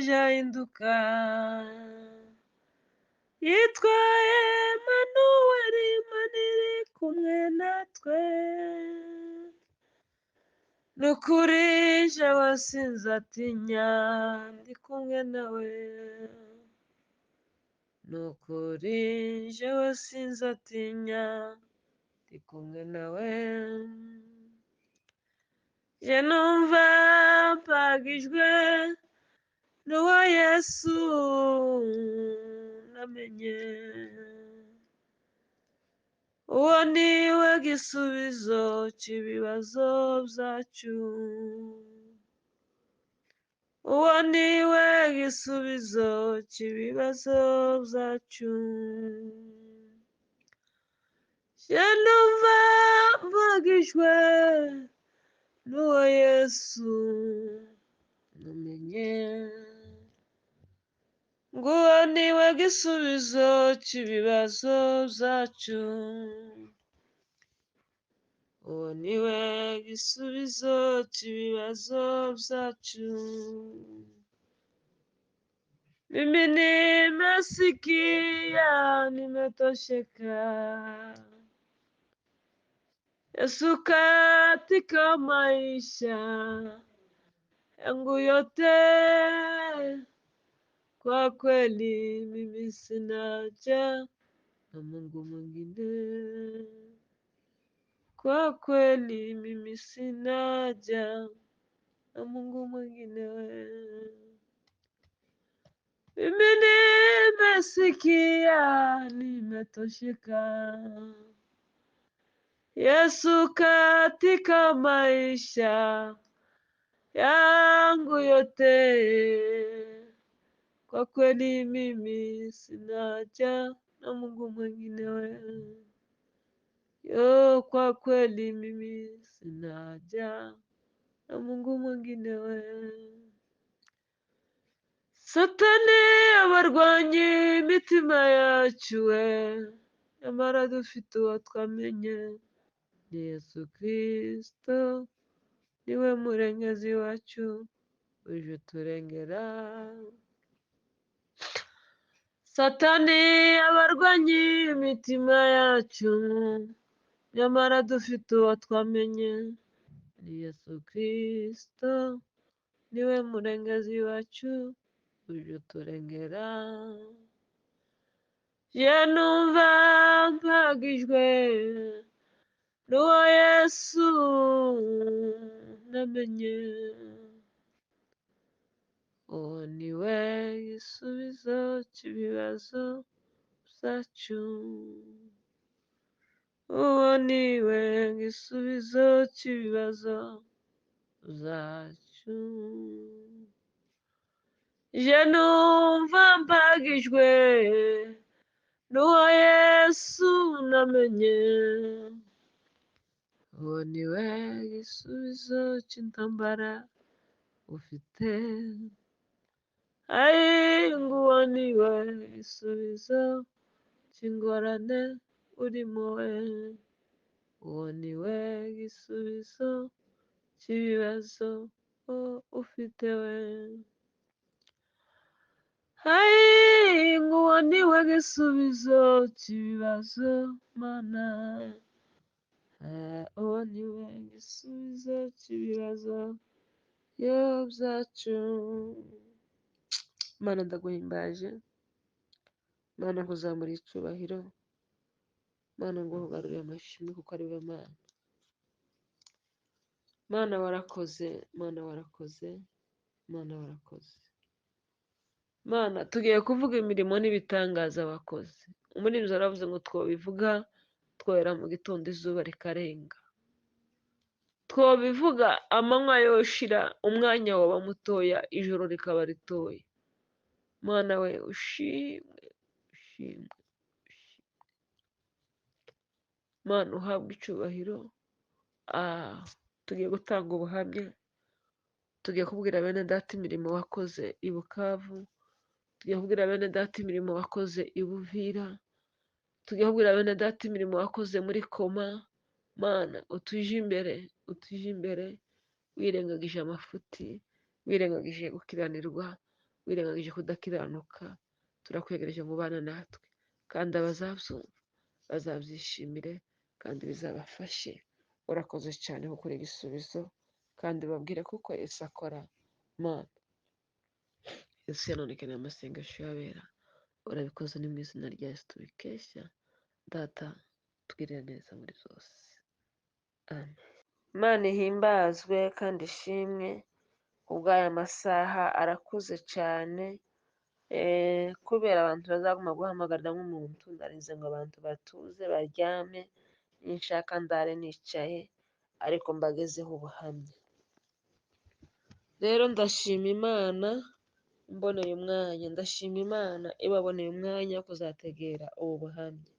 yaje ahinduka, yitwa Emanuweli, Imana iri kumwe natwe. Ni ukuri jewe sinzatinya, ndi kumwe nawe. Ni ukuri jewe sinzatinya, ndi kumwe nawe. Je numva mpagijwe n'uwo Yesu namenye. Uwo ni we gisubizo cy'ibibazo byacu. Uwo ni we gisubizo cy'ibibazo byacu. Je numva mpagijwe n'uwo Yesu namenye. Nguwo ni we gisubizo cy'ibibazo byacu. Uwo ni we gisubizo cy'ibibazo byacu. Mimi nimesikia, nimetosheka. Yesu katika maisha yangu yote, kwa kweli mimi sina haja na Mungu mwingine. Kwa kweli mimi sina haja na Mungu mwingine. Mimi nimesikia, nimetosheka. Yesu katika maisha yangu yote, kwa kweli mimi sina haja na Mungu mwingine. Yo, kwa kweli mimi sina haja na Mungu mwingine. Satani abarwanya imitima yacu we, nyamara dufite uwo twamenye, ni Yesu Kristo, niwe murengezi wacu uje turengera. Satani abarwanya imitima yacu, nyamara dufite uwo twamenye, ni Yesu Kristo, niwe murengezi wacu uje turengera. Je numva mpagijwe n'uwo Yesu namenye. Uwo ni we gisubizo cy'ibibazo byacu. Uwo ni we gisubizo cy'ibibazo byacu. Je numva mpagijwe n'uwo Yesu namenye. Uwo ni we gisubizo cy'intambara ufite. Nguwo ni we gisubizo cy'ingorane urimo we. Uwo ni we gisubizo cy'ibibazo ufite we. Nguwo ni we gisubizo cy'ibibazo mana. Uwo ni we gisubizo cy'ibibazo byacu. Mana ndaguhimbaje, Mana nkuzamura icyubahiro, Mana nguhagarurire amashimwe kuko ari we Mana. Mana warakoze, Mana warakoze, Mana warakoze. Mana tugiye kuvuga imirimo n'ibitangaza wakoze. Umurinzi aravuze ngo twobivuga twera mu gitondo izuba rikarenga. Twobivuga amanywa yoshira, umwanya waba mutoya, ijoro rikaba ritoya. Mana we ushimwe, ushimwe, ushimwe. Mana uhabwe icyubahiro. Tugiye gutanga ubuhamya, tugiye kubwira bene data imirimo wakoze i Bukavu, tugiye kubwira bene data imirimo wakoze i Buvira, tugiye kubwira bene data imirimo wakoze muri Koma. Mana utuje imbere, utuje imbere, wirengagije amafuti, wirengagije gukiranirwa. wirengagije kudakiranuka, turakwegereje mu bana natwe, kandi abazabyumva bazabyishimire kandi bizabafashe. Urakoze cyane kuko uri igisubizo, kandi babwire kuko Yesu akora. Mana, Yesu yanonekanye amasengesho y'abera, urabikoze ni mu izina rya Yesu tubikesha. Data, tugirire neza muri zose. Amen. Imana ihimbazwe kandi ishimwe kubw'aya masaha, arakuze cyane. Kubera abantu bazaguma guhamagarira nk'umuntu, ndarinze ngo abantu batuze baryame, ninshaka ndare nicaye, ariko mbagezeho ubuhamya. Rero ndashima Imana mboneye umwanya, ndashima Imana ibaboneye umwanya wo kuzategera ubu buhamya.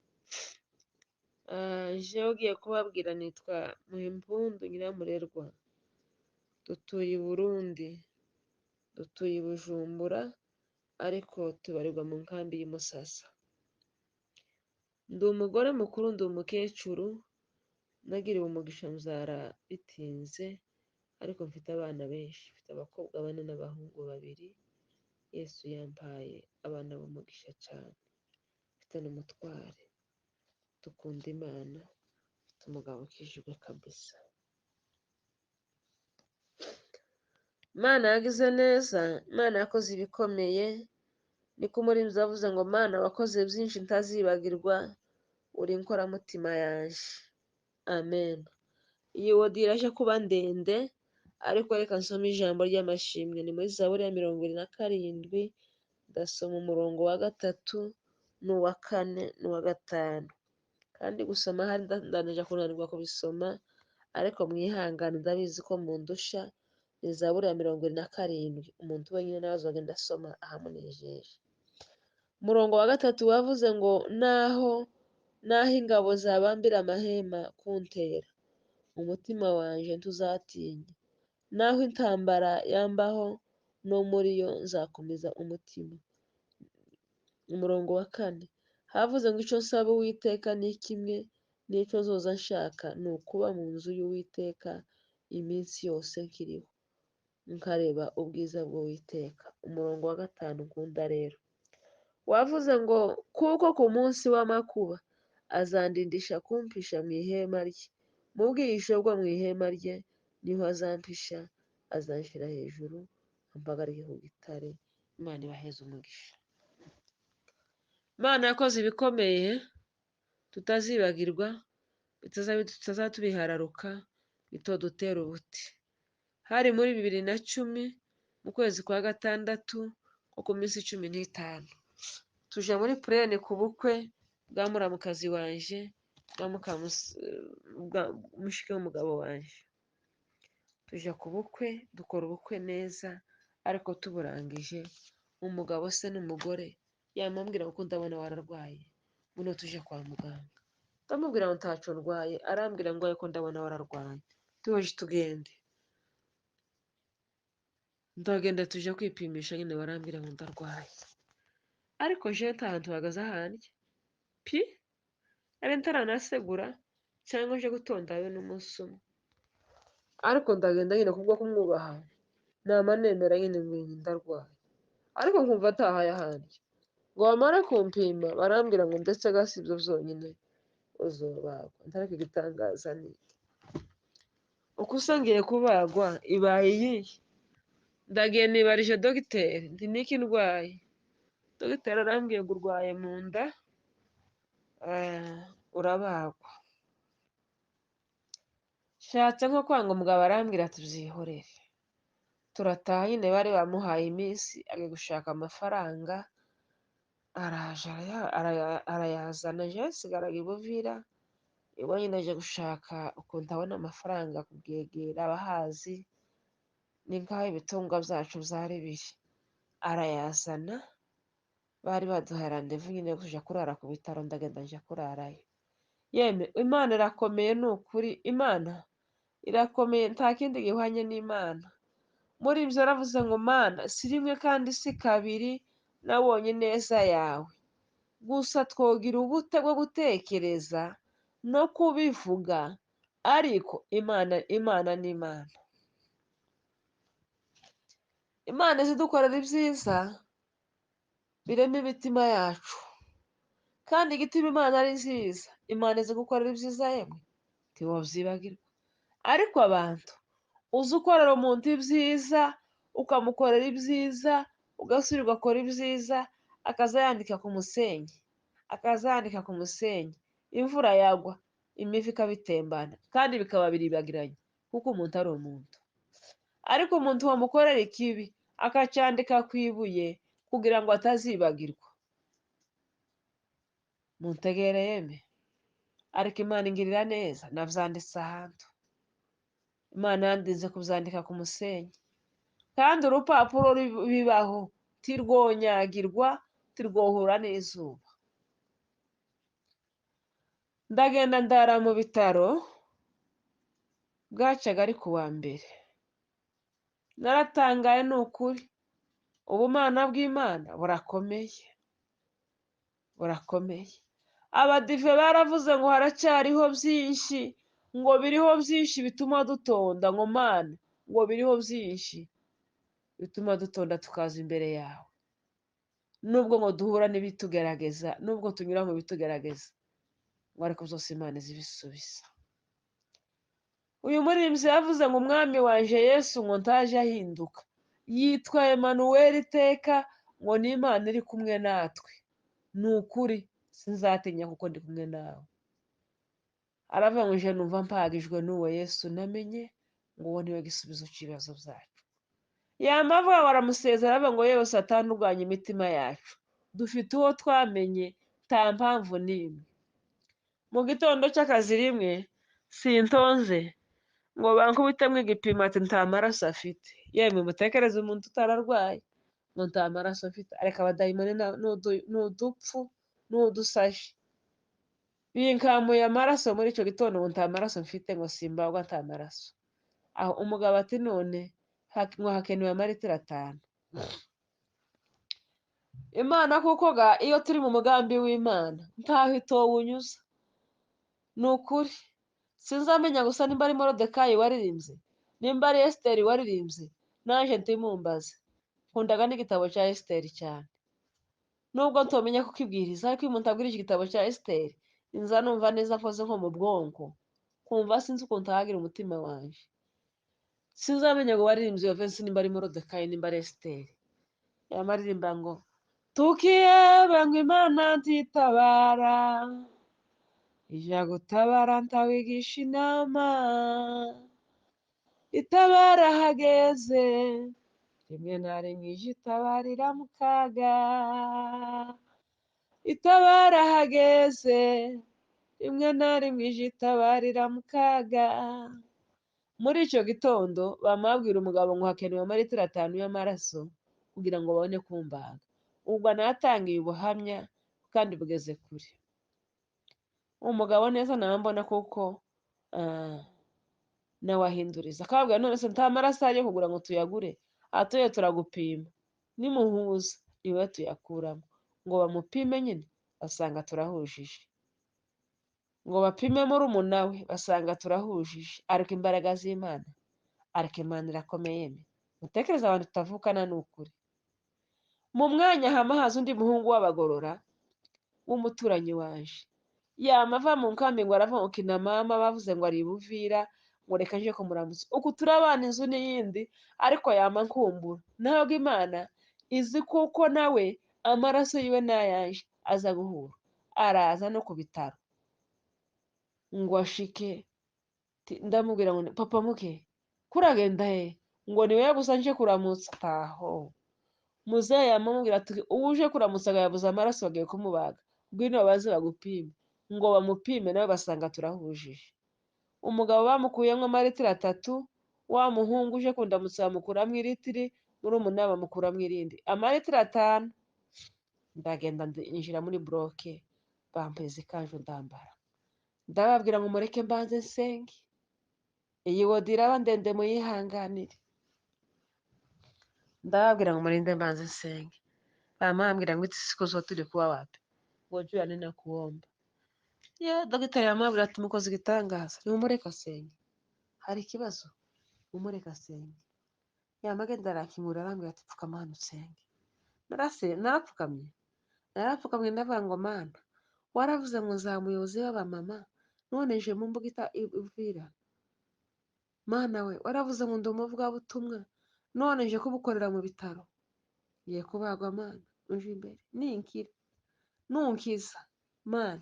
Jewe ugiye kubabwira nitwa Muhimpundu Nyiramurerwa, dutuye i Burundi, dutuye i Bujumbura, ariko tubarirwa mu nkambi y'i Musasa. Ndi umugore mukuru, ndi umukecuru, nagiriwe umugisha mbyara bitinze, ariko mfite abana benshi, mfite abakobwa 4 n'abahungu 2. Yesu yampaye abana b'umugisha cyane, mfite n'umutware, dukunda Imana, mfite umugabo ukijijwe kabisa. Imana yagize neza, Imana yakoze ibikomeye, niko umurinzi yavuze ngo Mana wakoze byinshi ntazibagirwa, uri inkoramutima yaje. Amen. Iyi wodi iraje kuba ndende, ariko reka nsome ijambo ry'amashimwe. Ni muri Zaburi ya 27, ndasoma umurongo wa 3 n'uwa 4 n'uwa 5. Kandi gusoma hari ndanija kunanirwa kubisoma, ariko mwihangane ndabizi ko mundusha. Ni Zaburi ya 27, umuntu wenyine nawe azogenda asoma ahamunejeje. Umurongo wa 3 wavuze ngo naho ingabo zabambira amahema kuntera, umutima wanje ntuzatinya. Naho intambara yambaho, no muri yo nzakomeza umutima. Umurongo wa 4 havuze ngo icyo nsaba Uwiteka ni kimwe, n'icyo zoza nshaka ni ukuba mu nzu y'Uwiteka iminsi yose nkiriho, nkareba ubwiza bw'Uwiteka. Umurongo wa 5 nkunda rero wavuze ngo kuko ku munsi w'amakuba azandindisha kumpisha mu ihema rye, mu bwihisho bwo mu ihema rye niho azampisha, azanshyira hejuru ampagarike ku gitare. Imana ibaheze umugisha. Imana yakoze ibikomeye tutazibagirwa, bitazatubihararuka, bitodutera ubuti. Hari muri 2010 mu kwezi kwa 6 ko ku minsi 15, tuja muri purene ku bukwe bwa muramukazi wanje, mushiki w'umugabo wanje. Tuja ku bukwe, dukora ubukwe neza, ariko tuburangije umugabo se n'umugore yamambwira ngo ndabona wararwaye, buno tuje kwa muganga. Ndamubwira ngo ntaco ndwaye, arambwira ngo ariko ndabona wararwaye, tuhoje tugende. Ndagenda tuje kwipimisha, nyine barambwira ngo ndarwaye, ariko je nta hantu hagaze ahandi pi ari ntaranasegura cyangwa nje gutondayo n'umunsi umwe, ariko ndagenda nyine kubwo kumwubaha, nama nemera nyine ngo ndarwaye, ariko nkumva atahaye ahandi. Ngo bamara kumpima barambwira ngo ndetse gasi ibyo byonyine uzobagwa. Ntariko igitangaza ni uko usangiye kubagwa ibaye iyihe. Ndagiye nibarije dogiteri nti niki ndwaye. Dogiteri arambwiye ngo urwaye mu nda, urabagwa. Shatse nko kwanga, umugabo arambwira tubyihorere. Turataha nyine, bari bamuhaye iminsi agiye gushaka amafaranga, araje arayazana. Je sigaraga i Buvira, iwe nyine aje gushaka ukuntu abona amafaranga kubwegera abahazi, ni nk'aho ibitungwa byacu byari biri. Arayazana, bari baduhaye randevu nyine yo kuja kurara ku bitaro, ndagenda nja kurarayo. Yeme Imana irakomeye, ni ukuri Imana irakomeye, nta kindi gihwanye n'Imana. Muri ibyo yaravuze ngo Mana si rimwe kandi si kabiri nabonye ineza yawe, gusa twogira ubute bwo gutekereza no kubivuga, ariko Imana ni Imana. imana izidukorera ibyiza birema imitima yacu, kandi igituma imana ari nziza, imana izi gukorera ibyiza yemwe ntiwabyibagirwa. ariko abantu uzi ukorera umuntu ibyiza, ukamukorera ibyiza, ugasubira ugakora ibyiza, akaza yandika ku musenyi, akaza yandika ku musenyi, imvura yagwa, imivu ikabitembana, kandi bikaba biribagiranye kuko umuntu ari umuntu. ariko umuntu wamukorera ikibi akacyandika ku ibuye kugira ngo atazibagirwa, muntegereye me. ariko imana ingirira neza, nabyanditse ahantu, imana yandinze kubyandika ku musenyi, kandi urupapuro bibaho tirwonyagirwa, tirwohura n'izuba. ndagenda ndara mu bitaro, bwacaga ari ku wa mbere. naratangaye ni ukuri, ubumana bw'imana burakomeye, burakomeye. abadive baravuze ngo haracyariho byinshi, ngo biriho byinshi bituma dutonda, ngo mana ngo biriho byinshi bituma dutonda tukaza imbere yawe. nubwo ngo duhura n'ibitugerageza, nubwo tunyura mu bitugerageza, ngo ariko byose imana izibisubiza. uyu muririmbyi yavuze ngo umwami wanje Yesu ngo ntaje ahinduka, yitwa Emanuweli iteka, ngo ni Imana iri kumwe natwe. ni ukuri sinzatinya kuko ndi kumwe nawe. aravuga ngo nje numva mpagijwe n'uwo Yesu namenye, ngo uwo niwe gisubizo cy'ibibazo byacu. yamavuga ngo aramusezera, aravuga ngo yewe Satani urwanya imitima yacu, dufite uwo twamenye, nta mpamvu n'imwe. mu gitondo cy'akazi rimwe sintonze ngo bankubitemo igipimo ati nta maraso afite. yemwe mutekereze umuntu utararwaye ngo nta maraso afite, areka abadayimoni ni udupfu, ni udusashi. binkamuye amaraso muri icyo gitondo ngo nta maraso mfite, ngo simbagwa nta maraso. aho umugabo ati none ngo hakenewe amaritiro 5. imana kuko ga iyo turi mu mugambi w'imana ntaho itowunyuza. ni ukuri sinzamenya gusa nimba ari Morodekayi waririmbye, nimba ari Esiteri waririmbye, naje ntimumbaze. nkundaga n'igitabo cya Esiteri cyane, nubwo ntomenya kukibwiriza, ariko iyo umuntu abwirije igitabo cya Esiteri inza numva neza akoze nko mu bwonko, kumva sinzi ukuntu ahagira umutima wanjye. sinzamenya ngo waririmbye iyo vensi nimba ari Morodekayi nimba ari Esiteri. yamaririmba ngo tukiyebe ngo imana ntitabara, ija gutabara ntawigisha inama, itabara hageze, rimwe na rimwe ije itabarira mu kaga, itabara hageze, rimwe na rimwe ije itabarira mu kaga. muri icyo gitondo bamabwira umugabo ngo hakenewe amaritiro 5 y'amaraso kugira ngo babone kumbaga. ubwo natangiye ubuhamya kandi bugeze kure. umugabo neza nawe mbona kuko nawe ahinduriza akababwira none se nta maraso ari yo kugura ngo tuyagure, atuye turagupima, nimuhuza niwe tuyakuramo. ngo bamupime nyine basanga turahujije, ngo bapime muri umunawe basanga turahujije. ariko imbaraga z'Imana, ariko Imana irakomeye me. mutekereza abantu tutavukana ni ukuri. mu mwanya hama haza undi muhungu w'abagorora w'umuturanyi waje, yamava mu nkambi ngo aravuga ngo kina mama bavuze ngo ari Buvira, ngo reka nje kumuramutsa. uku turabana inzu n'iyindi, ariko yama nkumbura. ntabwo Imana izi kuko nawe amaraso yiwe n'ayaje aza guhura. araza no ku bitaro ngo ashike, ndamubwira ngo papa muke kuragenda he, ngo niwe gusa nje kuramutsa. taho muzehe yamubwira ati uje kuramutsa yabuze amaraso bagiye kumubaga, ngwino baze bagupime. ngo bamupime nawe basanga turahujije. umugabo bamukuyemo amaritiro 3, wa muhungu uje kundamutsa bamukuramo iritiri, muri umunani bamukuramo irindi, amaritiro 5. ndagenda injira muri bloke, bampeza ikanju ndambara, ndababwira ngo mureke mbanze nsenge, iyi wodi iraba ndende muyihanganire. ndababwira ngo murinde mbanze nsenge. bamambwira ngo iti siku zo turi kuwa wapi, ngo jua nina kuomba. dogiteri yamubwira ati mukoze igitangaza, nimumureke asenge, hari ikibazo, mumureke asenge. yamagenda arakingura arambwira ati pfukama hano usenge. Narapfukamye ndavuga ngo Mana, waravuze ngo uzaba umuyobozi w'abamama, none nje mu mbuga ivira. Mana we, waravuze ngo ndi umuvugabutumwa, none nje kubukorera mu bitaro. Ngiye kubagwa Mana, uje imbere ninkira, nunkiza Mana,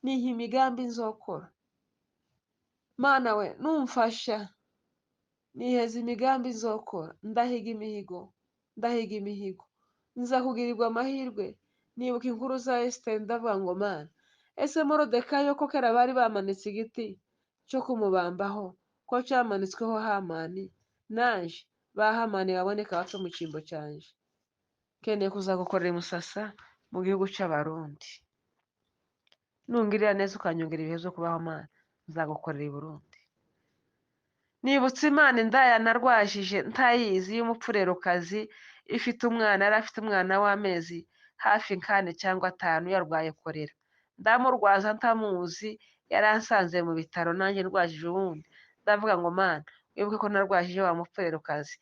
niha imigambi nzokora. Mana we, numfasha niheza imigambi nzokora, ndahiga imihigo, nza kugirirwa amahirwe. Nibuka inkuru za Esiteri ndavuga ngo Mana, ese Morodekayi ko kera bari bamanitse igiti cyo kumubambaho, ko cyamanitsweho Hamani, naje ba Hamani baboneka bapfa mu cyimbo cyanje. Keneye kuzagukorera imusasa mu gihugu cy'Abarundi. Nungirira neza ukanyongera ibihe byo kubaho Mana, nzagukorera i Burundi. Nibutse Imana indaya narwajije ntayizi y'umupfurerokazi ifite umwana, yari afite umwana w'amezi hafi 4 cyangwa 5 yarwaye korera. Ndamurwaza ntamuzi, yaransanze mu bitaro, nanjye ndwajije ubundi. Ndavuga ngo Mana, wibuke ko narwajije wa mupfurerokazi,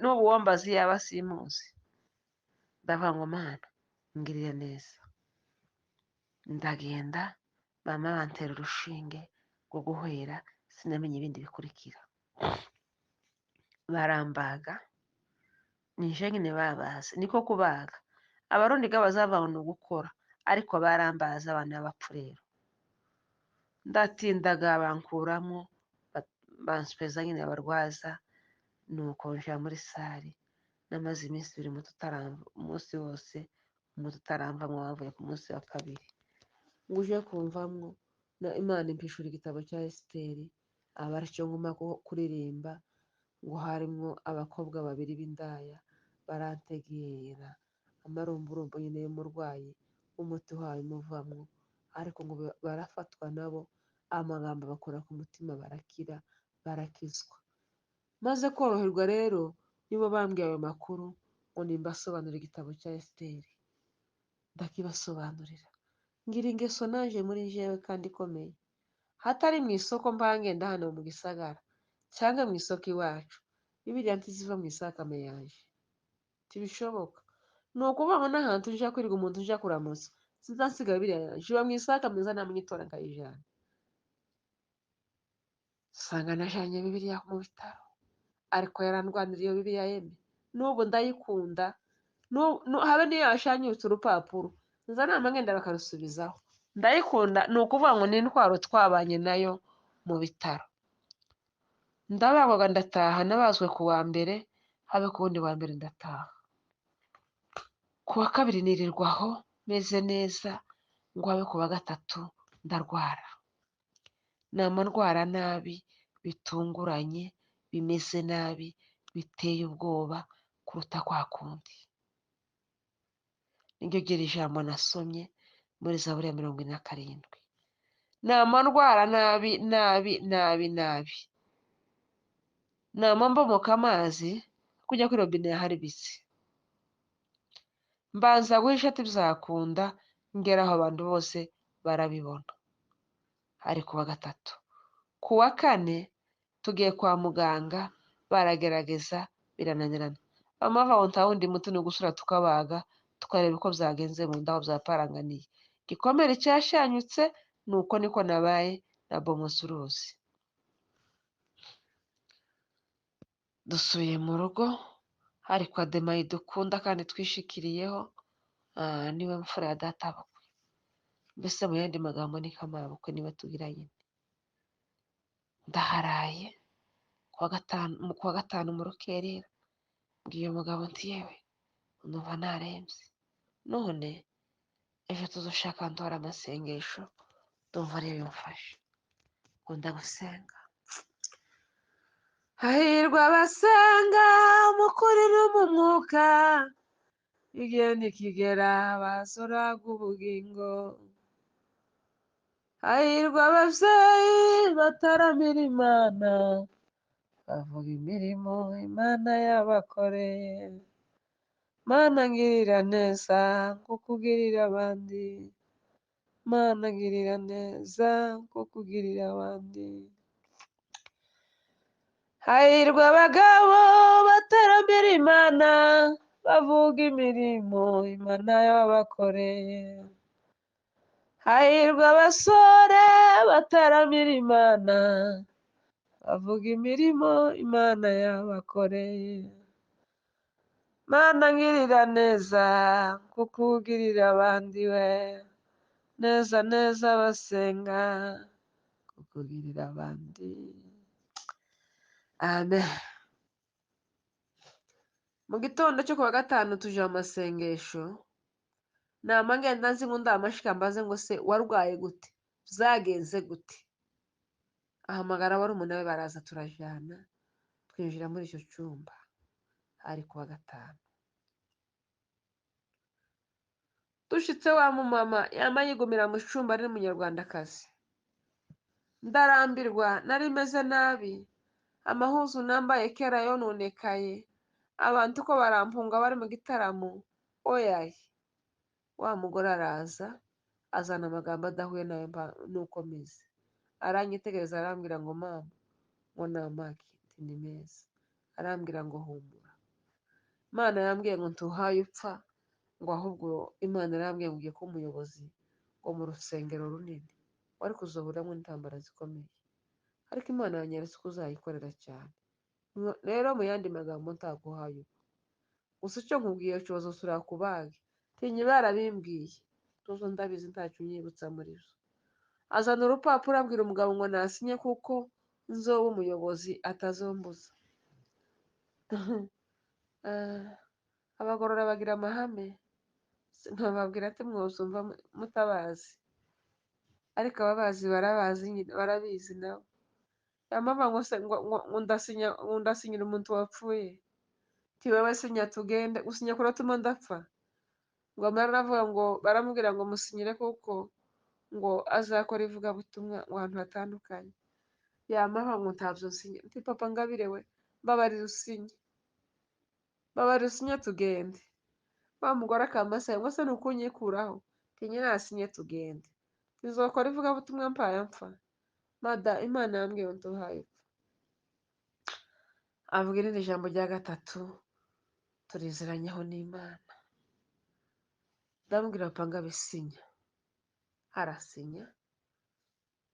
n'ubu wombazi yaba simuzi. Ndavuga ngo Mana, ngirire neza. Ndagenda, mama bantera urushinge rwo guhwera, sinamenye ibindi bikurikira. Barambaga, nije nyine babaze, niko kubaga. Abarundi ga bazavaho no gukora, ariko barambaza abana b'abapfurero. Ndatindaga bankuramo, banspeza nyine abarwaza, nuko nja muri sare. Namaze iminsi 2 umunsi wose umuti utaramvamwo, wavuye ku munsi wa 2. Nguje kumvamwo, na Imana impishura igitabo cya Esiteri, aba aricyo nguma kuririmba, ngo harimwo abakobwa 2 b'indaya barantegera amarumburumbu nyine y'umurwayi, umuti wayo umuvamwo, ariko ngo barafatwa nabo, amagambo bakora ku mutima, barakira, barakizwa. Maze koroherwa rero, nibo bambwiye ayo makuru ngo nimbasobanurira igitabo cya Esiteri. Ndakibasobanurira, ngira ingeso naje muri jewe kandi ikomeye, hatari mu isoko mbangenda hano mu gisagara cyangwa mu isoko iwacu, Bibiliya ntiziva mu isakame yanje, tibishoboka. Ni ukuvuga ngo n'ahantu nja kwirirwa umuntu nja kuramutsa, sinzansiga Bibiliya yanje, iba mu isakame nza namwe itora nkayijana. Usanga najanye Bibiliya mu bitaro, ariko yarandwaniriye iyo Bibiliya yeme, n'ubu ndayikunda. Habe niyo yashanyutse urupapuro, nza nama ngenda bakarusubizaho. Ndayikunda, ni ukuvuga ngo ni intwaro twabanye nayo mu bitaro. Ndabagwaga ndataha, nabazwe ku wa mbere, habe ku wundi wa mbere ndataha. Ku wa 2 nirirwaho meze neza, ngo habe ku wa 3 ndarwara. Nama ndwara nabi, bitunguranye, bimeze nabi, biteye ubwoba kuruta kwa kundi. Niryo gira ijambo nasomye muri Zaburi ya 47. Nama ndwara nabi. Nama mbomoka amazi, kujya kuri robine yaharibitse. Mbanza guhisha ati bizakunda, ngeraho abantu bose barabibona. Hari ku wa 3. Ku wa 4 tugiye kwa muganga, baragerageza birananirana. Amava nta wundi muti no gusura tukabaga, tukareba uko byagenze mu ndaho byaparanganiye. Gikomere cyashanyutse, nuko niko nabaye na bomosuruzi. Dusuye mu rugo, hari kwa Demayi dukunda kandi twishikiriyeho, niwe mfura ya databukwe. Mbese mu yandi magambo ni kamabukwe, niwe tugira nyine. Ndaharaye ku wa 5 mu rukerera, mbwiye umugabo nti yewe numva narembye, none ejo tuzoshaka ndora amasengesho, ndumva ariyo yumfasha, ngo ndagusenga. Hahirwa abasenga mu kuri no mu mwuka, igihe nikigera bazoraga ubugingo. Hahirwa abavyeyi bataramira Imana, bavuga imirimo Imana yabakoreye. Mana ngirira neza kuko ugirira abandi, Mana ngirira neza kuko ugirira abandi. hahirwa abagabo bataramira imana bavuga imirimo imana yabakoreye. Hahirwa abasore bataramira imana bavuga imirimo imana yabakoreye. Mana ngirira neza kuko ugirira abandi we neza neza basenga kuko ugirira abandi. Amen. Mu gitondo cyo kuwa gatanu tuje mu masengesho, nama ngenda nzi ngo ndamashika mbaze ngo se warwaye gute, byagenze gute. Ahamagara wari umuntu we baraza turajyana twinjira muri icyo cyumba. Hari kuwa gatanu dushitse wa mumama yama yigumira mu cyumba ari umunyarwandakazi. Ndarambirwa nari meze nabi, amahuzu nambaye kera yononekaye, abantu ko barampunga bari mu gitaramo. Oyaye wa mugore araza azana amagambo adahuye nayo nuko meze, aranyitegereza arambwira ngo mama ngo namaki ni meza, arambwira ngo humura, Imana yambwiye ngo ntuhaye upfa, ngo ahubwo Imana yarambwiye ngo ugiye kuba umuyobozi ngo mu rusengero runini wari kuzoburamo n'intambara zikomeye, ariko Imana yanyeretse ko uzayikorera cyane. Rero mu yandi magambo ntaguhaye upfa, gusa icyo nkubwiye cyozo turakubage tinya barabimbwiye tuzo ndabizi ntacyo unyibutsa muri zo. Azana urupapuro abwira umugabo ngo nasinye kuko nzoba umuyobozi atazombuza. Abagorora bagira amahame, nkababwira ati mwosumva mutabazi, ariko ababazi barabizi nabo. Yamama ngo se ngo ndasinyira umuntu wapfuye, ti wewe sinya tugende, gusinya kuratuma ndapfa. Ngo aravuga ngo baramubwira ngo musinyire kuko ngo azakora ivugabutumwa mu hantu hatandukanye. Yamama ngo ntabyo nsinya, nti papa Ngabire we mbabarira usinye, mbabarira usinye tugende. Wa mugore akamasaya ngo se nukunyikuraho, tinye nasinye tugende, tuzokora ivugabutumwa mpaye mpfa. Mada Imana yambwiye ngo ntuhaye upfa. Avuga irindi jambo rya gatatu turiziranyeho n'Imana, ndamubwira papa Ngabisinya, arasinya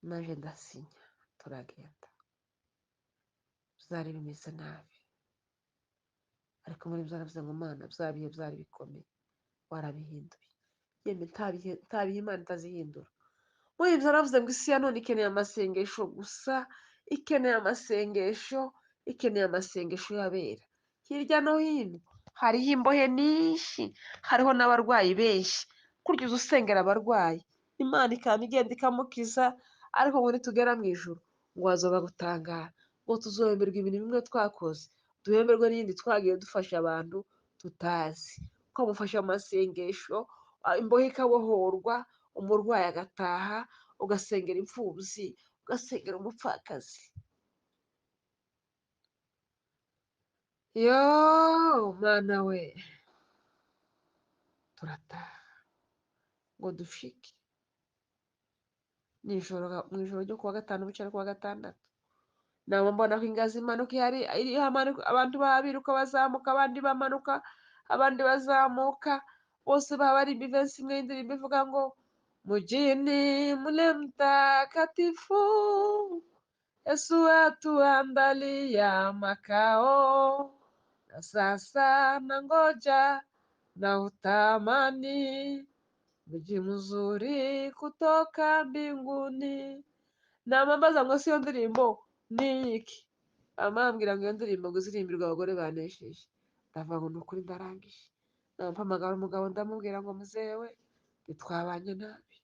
naje ndasinya turagenda. Byari bimeze nabi, ariko muri byo naravuze ngo Mana bya bihe byari bikomeye warabihinduye, yemwe nta bihe Imana itazihindura. Muri ibyo naravuze ngo isi ya none ikeneye amasengesho gusa, ikeneye amasengesho, ikeneye amasengesho y'abera. Hirya no hino hariho imbohe nyinshi, hariho n'abarwayi benshi. Kurya uza usengera abarwayi, Imana ikaba igenda ikamukiza, ariko ngo nitugera mu ijuru ngo hazoba gutangara, ngo tuzohemberwa ibintu bimwe twakoze, duhemberwe n'ibindi twagiye dufasha abantu tutazi. Ko mufashe amasengesho, imbohe ikabohorwa, umurwayi agataha, ugasengera imfubyi, ugasengera umupfakazi. Yo Mana we, turataha ngo dushike mu ijoro ryo kuwa gatanu bucya kuwa gatandatu. Naba mbona ko ingazi imanuka ihari, abantu baba biruka bazamuka, abandi bamanuka, abandi bazamuka, bose baba bari ibivensi imwe y'indirimbo ivuga ngo mujini mule mtakatifu Yesu atuandalia makao, na sasa nangoja na utamani mji mzuri kutoka mbinguni. Namambaza ngo si yo ndirimbo ni iki? Amambwira ngo iyo ndirimbo ngo izirimbirwa abagore banesheje. Ndavuga ngo ni ukuri ndarangije. Nampamagara umugabo ndamubwira ngo muzewe ntitwabanye nabi,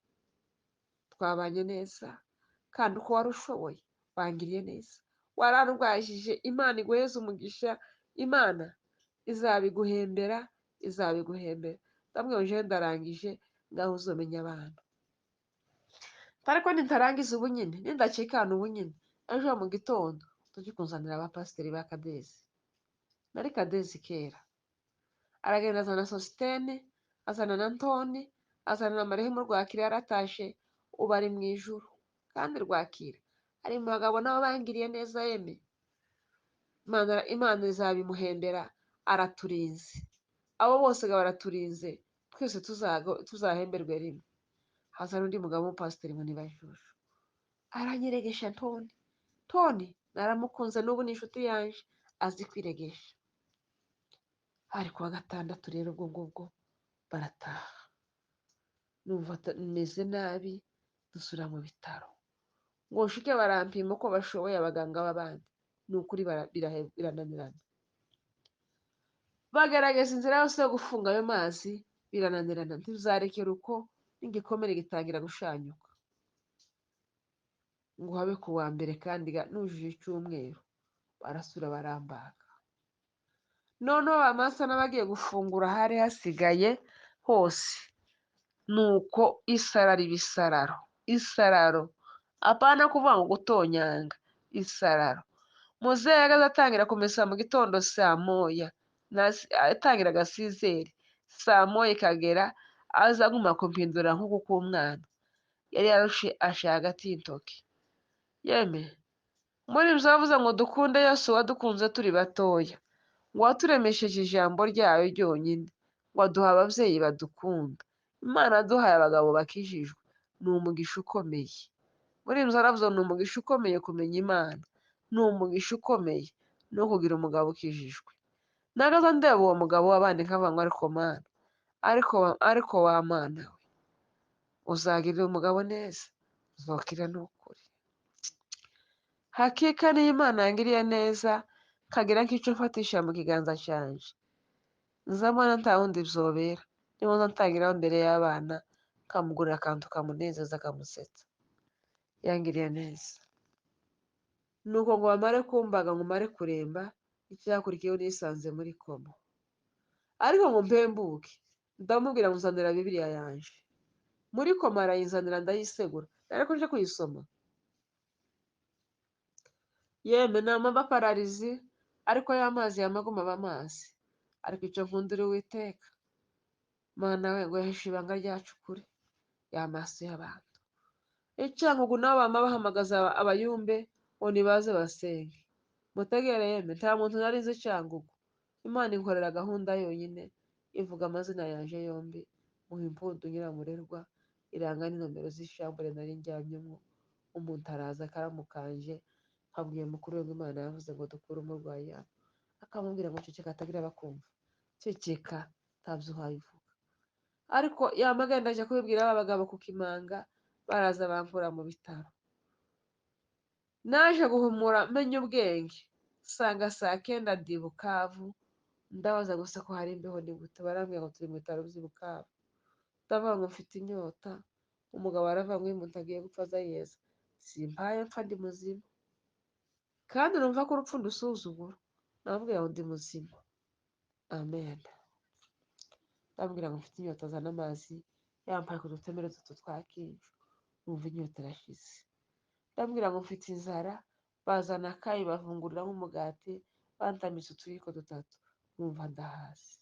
twabanye neza, kandi uko wari ushoboye wangiriye neza, wararwajije, Imana iguheze umugisha, Imana izabiguhembera, izabiguhembera. Ndamubwira ngo jewe ndarangije, ngaho uzomenya abantu. Ariko nintarangiza ubu nyine, nindacikana ubu nyine, ejo mu gitondo tujye kuzanira abapasiteri ba Kadezi. Nari Kadezi kera. Aragenda azana Sositene, azana na Ntoni, azana na Marehemu Rwakira yaratashe, ubu ari mu ijuru. Kandi Rwakira ari mu bagabo nabo bangiriye neza yeme. Imana izabimuhembera, araturinze. Abo bose ngo baraturinze, twese tuzahemberwe rimwe. Haza n'undi mugabo w'umupasiteri ngo ni Bajuru, aranyiregesha Toni. Toni naramukunze, n'ubu ni inshuti yanjye, azi kwiregesha. Ari kuwa gatandatu rero ubwo ngubwo barataha, numva meze nabi, dusubira mu bitaro ngo nshike barampima uko bashoboye abaganga b'abandi, ni ukuri birananirana. Bagerageza inzira yose yo gufunga ayo mazi, birananirana. Ntibizarekera uko, n'igikomere gitangira gushanyuka. Ngo habe ku wa mbere kandi nujuje icyumweru, barasura barambaga. Noneho bamasa n'abagiye gufungura, hari hasigaye hose nuko isarara ibisararo, isararo, apana kuvuga ngo gutonyanga, isararo. Muzehe yagaze atangira kumesa mu gitondo saa moya, atangira agasizeri saa moya ikagera, aza aguma kumpindura nk'uku k'umwana yari yarushe asha hagati y'intoki. Yeme muri ibyo bavuze ngo dukunde Yesu wadukunze turi batoya, ngo waturemesheje ijambo ryayo ryonyine, ngo aduha ababyeyi badukunda. Imana yaduhaye abagabo bakijijwe, ni umugisha ukomeye. Muri ibyo baravuze ni umugisha ukomeye kumenya Imana, ni umugisha ukomeye no kugira umugabo ukijijwe. Nagaza ndeba uwo mugabo w'abandi nkavuga ngo ariko Mana, ariko wa Mana we, uzagirira umugabo neza, uzokira n'ukuri. Hakika niyo Imana yangiriye neza, kagira nk'icyo mfatisha mu kiganza cyanje, nzabona nta wundi byobera, niba nzatangiraho mbere y'abana, kamugurira akantu kamunezeza kamusetsa. Yangiriye neza. Nuko ngo bamare kumbaga, ngo mare kuremba, icyakurikiyeho nisanze muri koma. Ariko ngo mpembuke, ndamubwira ngo nzanira Bibiliya yanje. Muri koma arayinzanira, ndayisegura, ariko nje kuyisoma. Yeme namaba pararizi, ariko y'amazi yamaguma aba amazi. Ariko icyo nkundira Uwiteka, Mana we, ngo yahishe ibanga ryacu kure y'amaso y'abantu. Icyangugu nabo bama bahamagaza abayumbe ngo nibaze basenge. Mutegere yeme, nta muntu nari nzi Cyangugu. Imana inkorera gahunda yonyine, ivuga amazina yanje yombi, muha impundu Nyiramurerwa, iranga n'inomero z'ishambure nari njyamyemo. Umuntu araza akaramukanje, nkabwiye mukuru we ngo Imana yavuze ngo dukure umurwayi hano, akamubwira ngo ceceka atagira bakumva. Ceceka ntabyo uhayivuga. Ariko yamagenda ajya kubibwira abagabo ku Kimanga, baraza bankura mu bitaro. Naje guhumura menya ubwenge, nsanga saa 9 ndi Bukavu, ndabaza gusa ko hari imbeho ni gute, barambwira ngo turi mu bitaro by'i Bukavu. Ndavuga ngo mfite inyota, umugabo aravuga ngo iyo umuntu agiye gupfa aza yeza, simpaye mpfa ndi muzima. Kandi numva ko urupfu ndusuzugura, nababwira ngo ndi muzima. Amen. Ndabwira ngo mfite inyota, azana amazi, yampaye ku dutemere duto twa kinju, numva inyota irashize. Ndabwira ngo mfite inzara, bazana akayi bavunguriramo umugati, bantamitse utuyiko 3, numva ndahaze.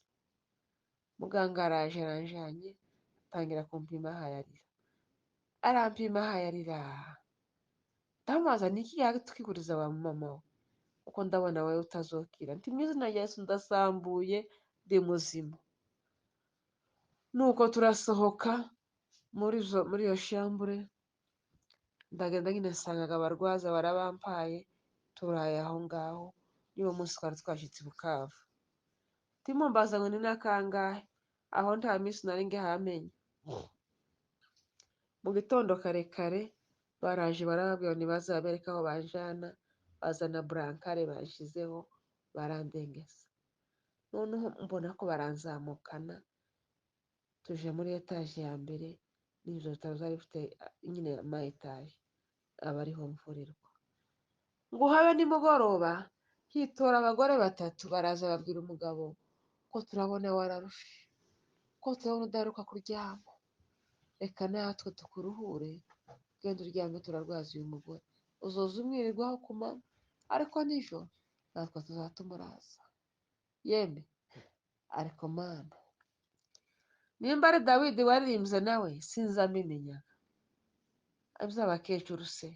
Muganga araje aranjanye, atangira kumpima hayarira. Arampima hayarira. Ndamubaza niki tukiguriza wa mama we, uko ndabona wowe utazokira. Nti mu izina rya Yesu ndasambuye, ndi muzima. Nuko turasohoka muri iyo shambure, ndagenda nyine nsangaga abarwaza barabampaye, turaye aho ngaho. Niwo munsi twari twashitse i Bukavu. Timumbaza ngo ni nakangahe, aho nta minsi nari ngihamenye. Mu gitondo kare kare baraje barababwira ngo nibazabereka aho banjana, bazana burankare bashizeho, barandengeza. Noneho mbona ko baranzamukana, tuje muri etaje ya mbere, n'ibyo bitaro byari bifite nyine ama etaje, aba ariho mvurirwa. Ngo habe nimugoroba, hitora abagore 3, baraza babwira umugabo ko turabona wararushe, ko turabona udaheruka kuryama, reka natwe tukuruhure, genda uryame, turarwaza uyu mugore, uzoza umwirirwaho ku manywa, ariko nijoro natwe tuzatumuraza. Yeme ariko Mana, nimba ari Dawidi waririmbye nawe sinzamenyaga, iby'abakecuru se.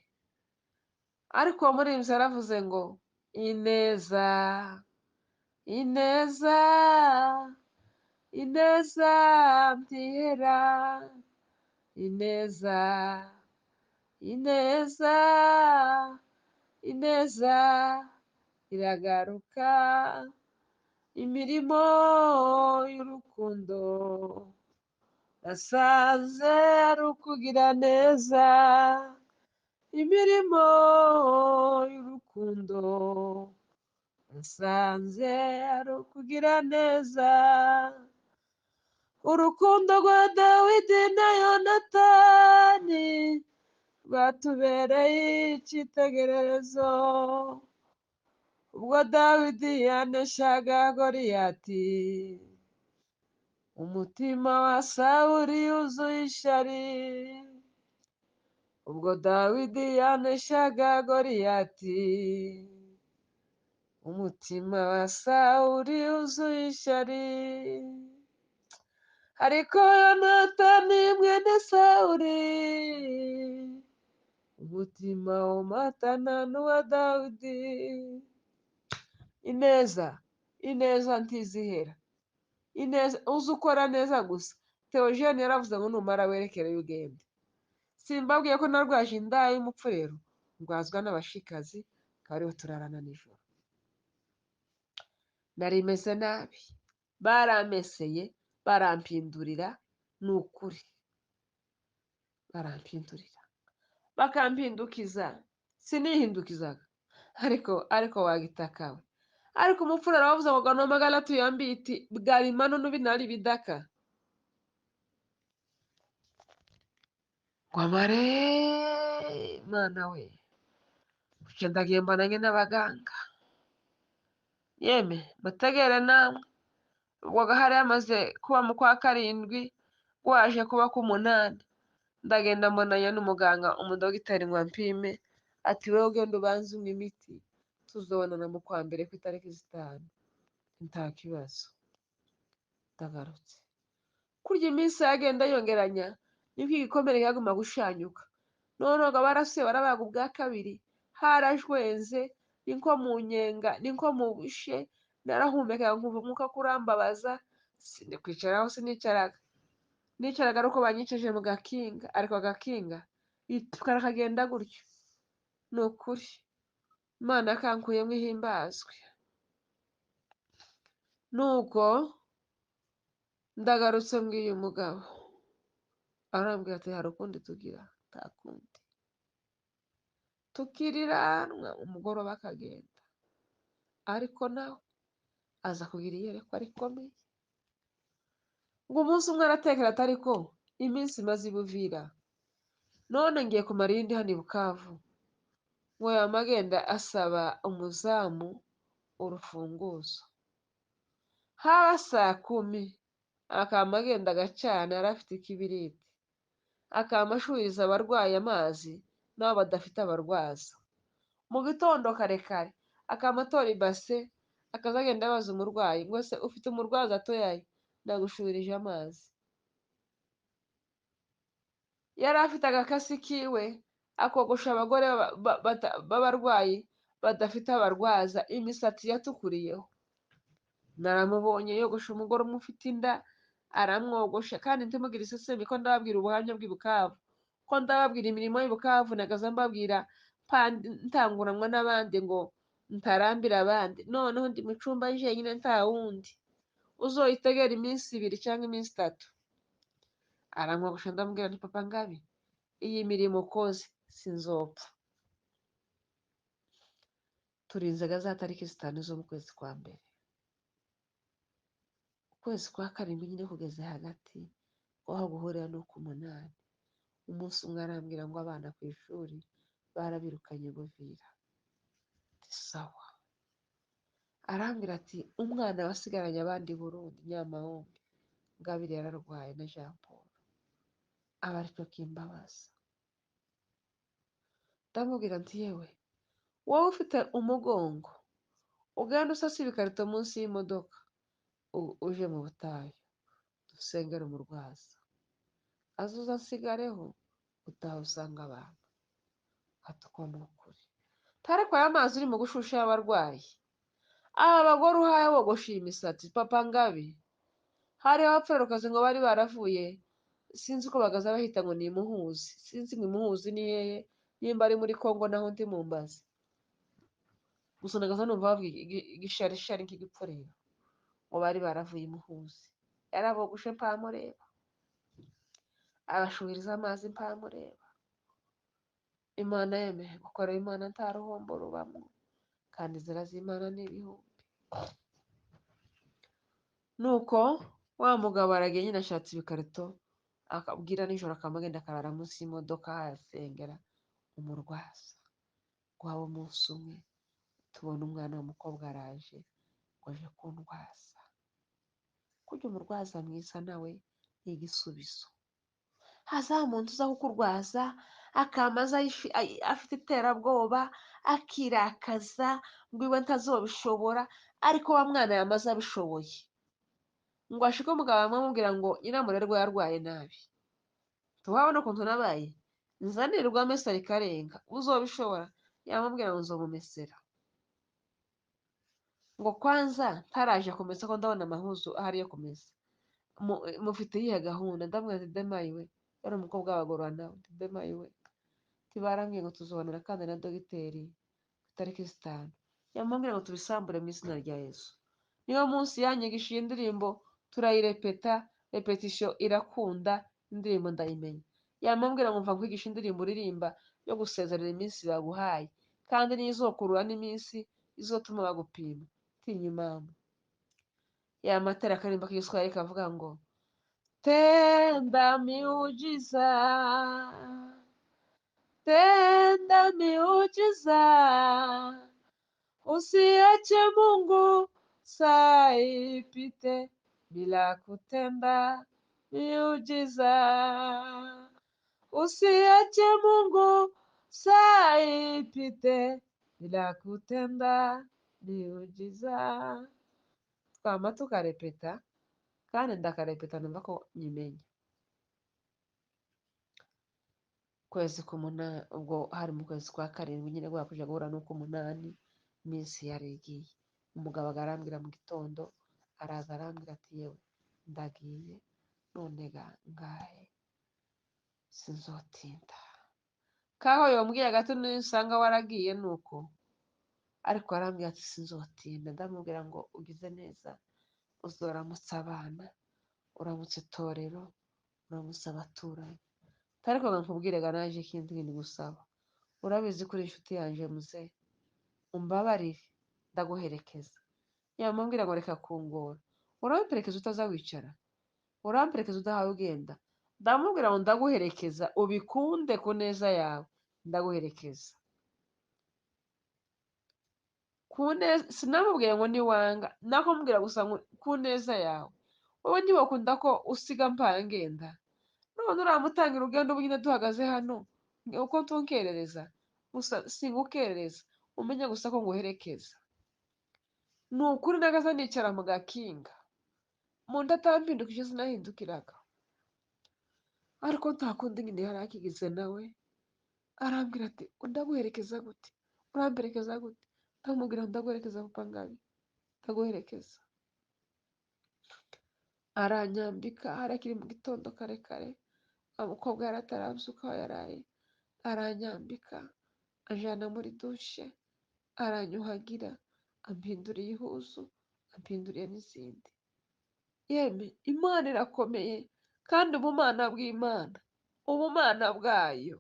Ariko uwo muririmbyi yaravuze ngo ineza, ineza, ineza ntihera, ineza, ineza, ineza iragaruka, imirimo y'urukundo nasanze ari ukugira neza, imirimo y'urukundo nasanze ari ukugira neza, urukundo rwa Dawidi na Yonatani rwatubereye icyitegererezo, ubwo Dawidi yaneshaga Goliyati, umutima wa Sawuli yuzuye ishyari, ubwo Dawidi yaneshaga Goliyati, umutima wa Sawuli yuzuye ishyari, ariko Yonatani mwene Sawuli umutima womatana n'uwa Dawidi. Ineza, ineza ntizihera, ineza uzi ukora neza gusa. Theogene yaravuze ngo numara werekere ugende. Simbabwiye ko narwaje inda y'umupfu rero, ndwazwa n'abashikazi akaba aribo turarana nijoro. Nari meze nabi, barameseye barampindurira, ni ukuri barampindurira bakampindukiza, sinihindukizaga ariko wagitakawe, ariko umupfu rero wavuze ngo gano magala tuyambiti bwari mano n'ubinari bidaka kwamare mana we kugenda gembana n'abaganga yeme mutegere namwe, ubwo gahari yamaze kuba mu kwa karindwi waje kuba ku munani, ndagenda mbonanya n'umuganga umudogiteri ngo ampime, ati wowe ugenda ubanze unywe imiti tuzobonana mu kwa mbere ku itariki 5. nta kibazo, ndagarutse kurya iminsi yagenda yongeranya niko igikomere cyaguma gushanyuka, noneho barasuye barabaga ubwa kabiri, harajwenze ni nko mu nyenga ni nko mu bushe, narahumekaga nkumva umwuka kurambabaza, kwicaraho nicaraga ari uko banyiceje mu gakinga, ariko agakinga karakagenda gutyo, ni ukuri Imana kankuyemo ihimbazwe. Nuko ndagarutse mbwiye umugabo, arambwira ati hari ukundi tugira, nta kundi tukiriranwa, umugoroba akagenda, ariko nawe aza kugira iyerekwa rikomeye, ngo umunsi umwe aratekera ati ariko iminsi imaze ibuvira, none ngiye kumara iyindi hano i Bukavu, ngo yamagenda asaba umuzamu urufunguzo, haba 10:00 akama agenda agacana, yari afite ikibiriti, akama ashuriza abarwayi amazi nabo badafite abarwaza, mu gitondo kare kare akama atora ibase, akaza agenda abaza umurwayi ngo se ufite umurwaza atoyaye, ndagushurije amazi. Yari afite agakasi kiwe akogosha abagore b'abarwayi badafite abarwaza, imisatsi yatukuriyeho, naramubonye yogosha umugore umwe ufite inda, aramwogosha, kandi ntimugire isesemi ko ndababwira ubuhamya bw'i Bukavu, ko ndababwira imirimo y'i Bukavu, nagaza mbabwira ntanguranwa n'abandi ngo ntarambira abandi, noneho ndi mu cumba jenyine nta wundi, uzoyitegera iminsi 2 cyangwa iminsi 3. Aramwogosha, ndamubwira nti papa Ngabi, iyi mirimo ukoze sinzopfa. Turinzega za tariki 5 zo mu kwezi kwa mbere, ukwezi kwa 7 nyine kugeze hagati, aho guhurira no ku 8, umunsi umwe arambwira ngo abana ku ishuri barabirukanye Buvira. Sawa, arambwira ati umwana wasigaranye abandi Burundi Nyamahombe, Ngabire yararwaye na Jean Paul, aba aricyo kimbabaza. Ndamubwira nti yewe wowe ufite umugongo ugenda usasa ibikarito munsi y'imodoka uje mu butayu, dusengera umurwaza azuza nsigareho utaha usanga abantu, hatuko ni ukuri ariko aya mazi uri mu gushusha y'abarwayi, aba bagore uhaye bogoshe iyi misatsi papa ngabi, hari abapfurukazi ngo bari baravuye sinzi uko bagaza bahita ngo ni imuhuzi, sinzi ngo imuhuzi ni hehe, nimba ari muri Kongo naho ndi mumbazi, gusa nagaza numva bavuga igisharishari nk'igipfurero ngo bari baravuye imuhuzi, yarabogoshe mpamureba, abashuhiriza amazi mpamureba. Imana yemeye gukorera Imana nta ruhombo rubamo, kandi inzira z'Imana ni ibihumbi. Nuko wa mugabo aragiye nyine ashatse ibikarito, akabwira nijoro akamugenda akarara munsi y'imodoka yasengera umurwaza. Ngo habe umunsi umwe tubona umwana w'umukobwa araje ngo aje kundwaza. Kurya umurwaza mwiza nawe ni igisubizo. Haza umuntu uza kukurwaza akamaza afite iterabwoba, akirakaza ngo iwe ntazobishobora, ariko wa mwana yamaze abishoboye. Ngo ashike umugabo amubwira ngo nyiramurerwa yarwaye nabi, tuhabona ukuntu nabaye, nzanirwa mesa rikarenga, uzobishobora? Yamubwira ngo nzomumesera. Ngo kwanza ntaraje kumesa ko ndabona amahuzu ahari yo kumesa, mufite iyihe gahunda? Ndamubwira ati demayiwe, yari umukobwa w'abagorora nawe, demayiwe tibarambwiye ngo tuzobonana kandi na dogiteri ku itariki 5. Yamubwira ngo tubisambure mu izina rya Yesu. Niyo munsi yanyigishije indirimbo turayirepeta, repetition irakunda, indirimbo ndayimenya. Yamubwira ngo mva nkwigisha indirimbo uririmba yo gusezerera iminsi baguhaye, kandi nizokurura n'iminsi izotuma bagupima. Tinya Imana. Yamatera akarimba k'igiswahili kavuga ngo tenda miujiza, tenda miujiza, usiache Mungu saa ipite bila kutenda miujiza, usiache Mungu saa ipite bila kutenda miujiza. Twama tukarepeta kandi ndakarepeta numva ko nyimenya. Kwezi k'umunani, ubwo hari mu kwezi kwa karindwi nyine gwakuja guhura n'uk'umunani, iminsi yarigiye. Umugabo agarambwira mu gitondo, araza arambwira ati yewe ndagiye none ngahe sinzotinda. Kaho yombwiye gato nisanga waragiye nuko, ariko arambwira ati sinzotinda. Ndamubwira ngo ugize neza, uzoramutsa abana, uramutse itorero, uramutse abaturanyi. Ariko nkubwire ga naje ikindi kintu gusaba, urabizi kuri inshuti yanje muze, umbabarire ndaguherekeza. Yamubwira ngo reka kungora, uramperekeza utaza wicara, uramperekeza udahawe ugenda. Ndamubwira ngo ndaguherekeza, ubikunde ku neza yawe, ndaguherekeza sinamubwira ngo niwanga, nakumubwira gusa ngo ku neza yawe. Wowe ntiwakunda ko usiga mpaye ngenda? None uramutangira urugendo ubu nyine duhagaze hano uko tunkerereza? Gusa singukerereza, umenye gusa ko nguherekeza. Ni ukuri nagaza nicara mu gakinga, mu nda atampindukije sinahindukiraga, ariko nta kundi nyine yari akigize nawe. Arambwira ati ndaguherekeza gute, uramperekeza gute? Ndamubwira ndaguherekeza papa ngabi, ndaguherekeza. Aranyambika, harakiri mu gitondo kare kare, umukobwa yari atarabyuka aho yaraye, aranyambika anjana muri dushe, aranyuhagira, ampinduriye ihuzu, ampinduriye n'izindi. Yeme Imana irakomeye, kandi ubumana bw'Imana, ubumana bwayo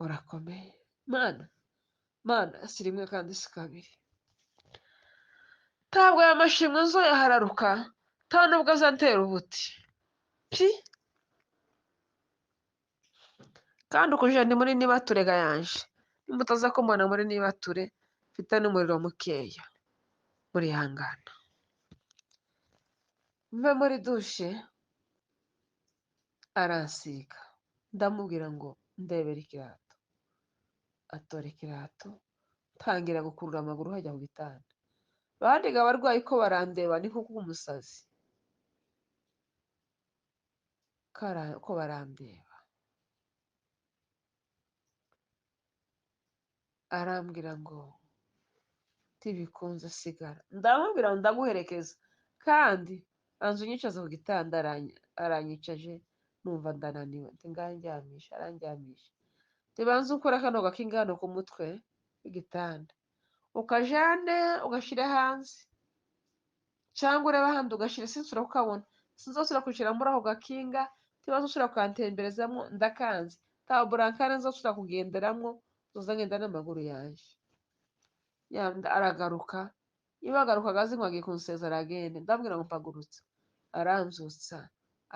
urakomeye. Mana si rimwe kandi si kabiri. Ntabwo aya mashimwe nzoyahararuka, nta nubwo azantera ubuti pi. Kandi ukujya ndi muri nibature ga yanje, nimutaza kumbona muri nibature mfite n'umuriro mukeya, murihangana. Mve muri dushe, aransiga, ndamubwira ngo ndebera ikirato. Atora ikirato, tangira gukurura amaguru hajya ku gitanda. Bandiga abarwayi ko barandeba ni nko umusazi, ko barandeba. arambwira ngo ntibikunze sigara, ndamubwira ngo ndaguherekeza, kandi anzu unyicaza ku gitanda, aranyicaje numva ndananiwe, ngandyamisha, arandyamisha, ntibanze ukora kano gakingano ku mutwe w'igitanda, ukajane ugashyire hanze, cyangwa urebe ahandi ugashyira, sinsura kukabona, sinzosura kwicara muri ako gakinga, ntibaze usura kukantemberezamo, ndakanze, ta burankare nzosura kugenderamo, zoza ngenda n'amaguru yanjye. Aragaruka, iyo agarukaga azi ngo agiye kunsezera aragenda, ndabwira ngo mpagurutsa, aranzutsa,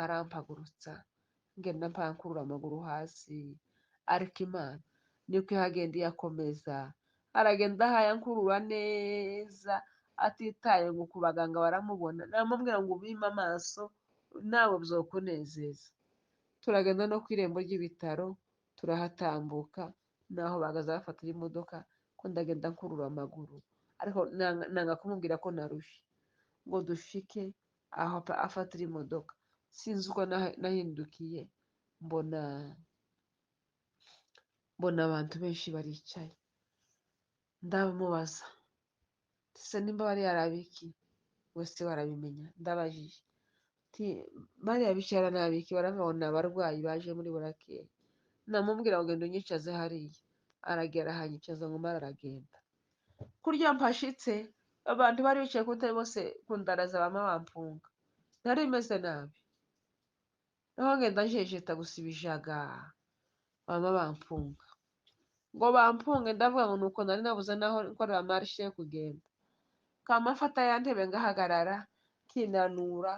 arampagurutsa, ngenda mpankurura amaguru hasi, ariko Imana niko ihagenda iyakomeza, aragenda ahayankurura neza, atitaye ngo ku baganga baramubona, namubwira ngo ubime amaso nawe byokunezeza. Turagenda no ku irembo ry'ibitaro, turahatambuka, naho bagaza bafatira imodoka, ko ndagenda nkurura amaguru, ariko nanga kumubwira ko narushye, ngo dushike aho afatira imodoka, sinzi uko nahindukiye, mbona abantu benshi baricaye, ndamubaza se nimba bari yarabiki, wese barabimenya, ndabajije bariya bicara nabiki, baravuga ngo ni abarwayi baje muri burakeye, namubwira ngo genda unyicaze hariya, aragera ahanyicaza ngo mara aragenda. Kurya mpashitse, abantu bari bicaye ku ntebe bose kundaraza bama bampunga, nari meze nabi, naho ngenda njejeta gusa ibijaga, bama bampunga, ngo bampunge, ndavuga ngo nuko nari nabuze naho nkorera marishe yo kugenda, kamafata ya ntebe ngahagarara, kinanura,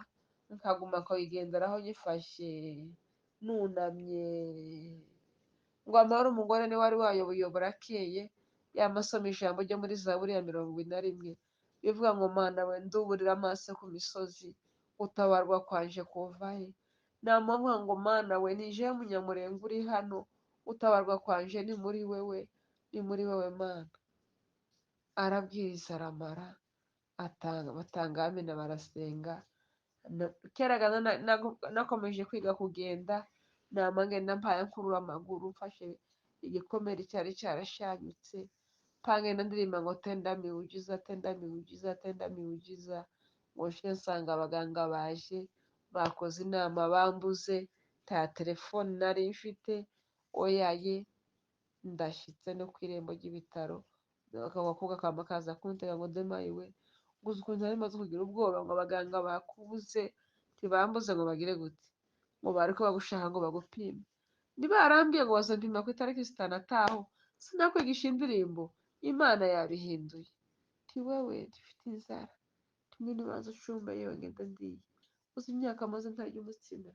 nkaguma kuyigenderaho nyifashe nunamye, ngo amahoro umugore ni wari wayoboye burakeye, yamasoma ijambo ryo muri Zaburi ya 21 bivuga ngo Mana we, nduburira amaso ku misozi, utabarwa kwanje kuvahe, namuvuga ngo Mana we, nije munyamurenga uri hano, utabarwa kwanje ni muri wewe, ni muri wewe Mana. Arabwiriza aramara, batanga amina, barasenga. Keraga nakomeje kwiga kugenda, ngenda mpaye nkurura amaguru, mfashe igikomere cyari cyarashanyutse, ngenda ndirimba ngo tenda miujiza, tenda miujiza, tenda miujiza, ngo nje nsanga abaganga baje, bakoze inama, bambuze, nta telefone nari mfite, oyaye, ndashyitse no ku irembo ry'ibitaro, agakobwa kama kaza kuntega ngo demayiwe, gusa ukuntu nari maze kugira ubwoba, ngo abaganga bakubuze, ntibambuze ngo bagire gute, ngo bariko bagushaka ngo bagupime, ntibarambiye ngo bazompima ku itariki 6 sinakwigisha indirimbo, Imana yabihinduye, wewe dufite inzara, tumwe nibanza ucumba yewe ngenda ndiye, uzi imyaka maze ntarya umutsima,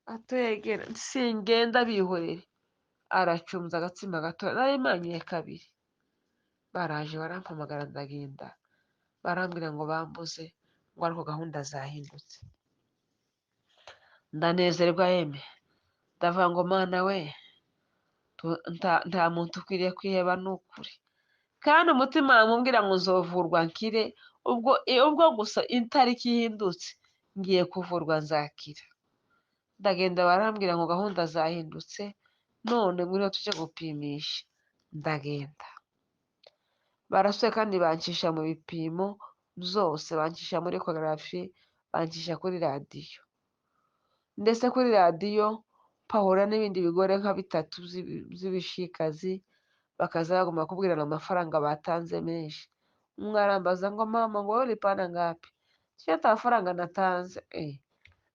atoyegera singenda bihorere, aracumza agatsima gato, nari manyiye kabiri, baraje barampamagara, ndagenda, barambwira ngo bambuze, ngo ariko gahunda zahindutse, ndanezerwa yeme, ndavuga ngo Mana we, nta muntu ukwiriye kwiheba, n'ukuri, kandi umutima wamubwira ngo nzovurwa nkire, ubwo gusa itariki ihindutse ngiye kuvurwa nzakira. Ndagenda barambwira ngo gahunda zahindutse, none ngwino tujye gupimisha, ndagenda, barasuye kandi bancisha mu bipimo byose, bancisha muri ekogarafi, bancisha kuri radiyo, ndetse kuri radiyo pahura n'ibindi bigore nka 3 by'ibishikazi, bakaza bagomba kubwirana amafaranga batanze menshi, umwe arambaza ngo mama, ngo wewe ulipana ngapi, sio ata faranga natanze,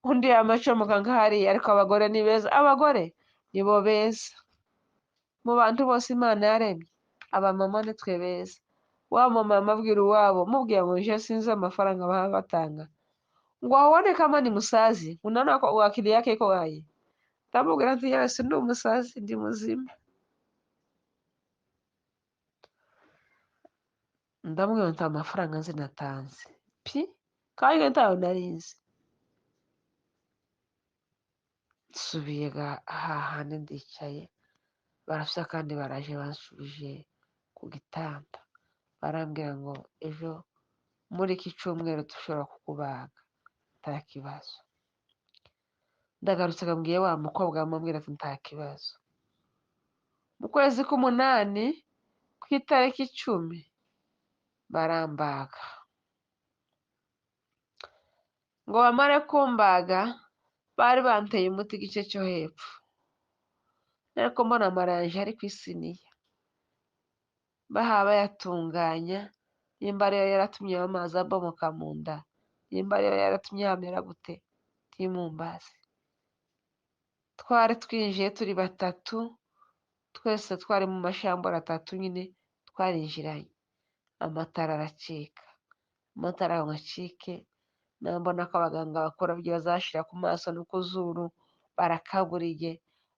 undi yamacomoka nkahariya, ariko abagore ni beza, abagore nibo beza mu bantu bose Imana yaremye, abamama nitwe beza. Wa mama amabwira uwabo, mubwiye ngo nje sinzi amafaranga baba batanga, ngo waone kama ni msazi, unaona kwa akili yake iko hai, ndamubwira nti yewe si ndi umusazi, ndi muzima, ndamubwira nti amafaranga nzi natanze kandi ntayo narinzi, nsubiye hahandi ndicaye, barafisa kandi baraje bansubije ku gitanda, barambwira ngo ejo muri iki cyumweru dushobora kukubaga, nta kibazo. Ndagarutse mbwiye wa mukobwa, amubwira ati nta kibazo. Mu kwezi k'umunani ku itariki 10 barambaga, ngo bamare kumbaga bari banteye umuti igice cyo hepfo, ariko mbona amaranje ari ku isiniya, bahawe bayatunganya, nimba ariyo yaratumye amazi abomoka mu nda, nimba ariyo yaratumye hamera gute ntimumbaze. Twari twinjiye turi batatu, twese twari mu mashambura atatu nyine twarinjiranye, amatara aracika, amatara ngo acike, nambona ko abaganga bakora ibyo bazashira ku maso no ku zuru barakaburiye,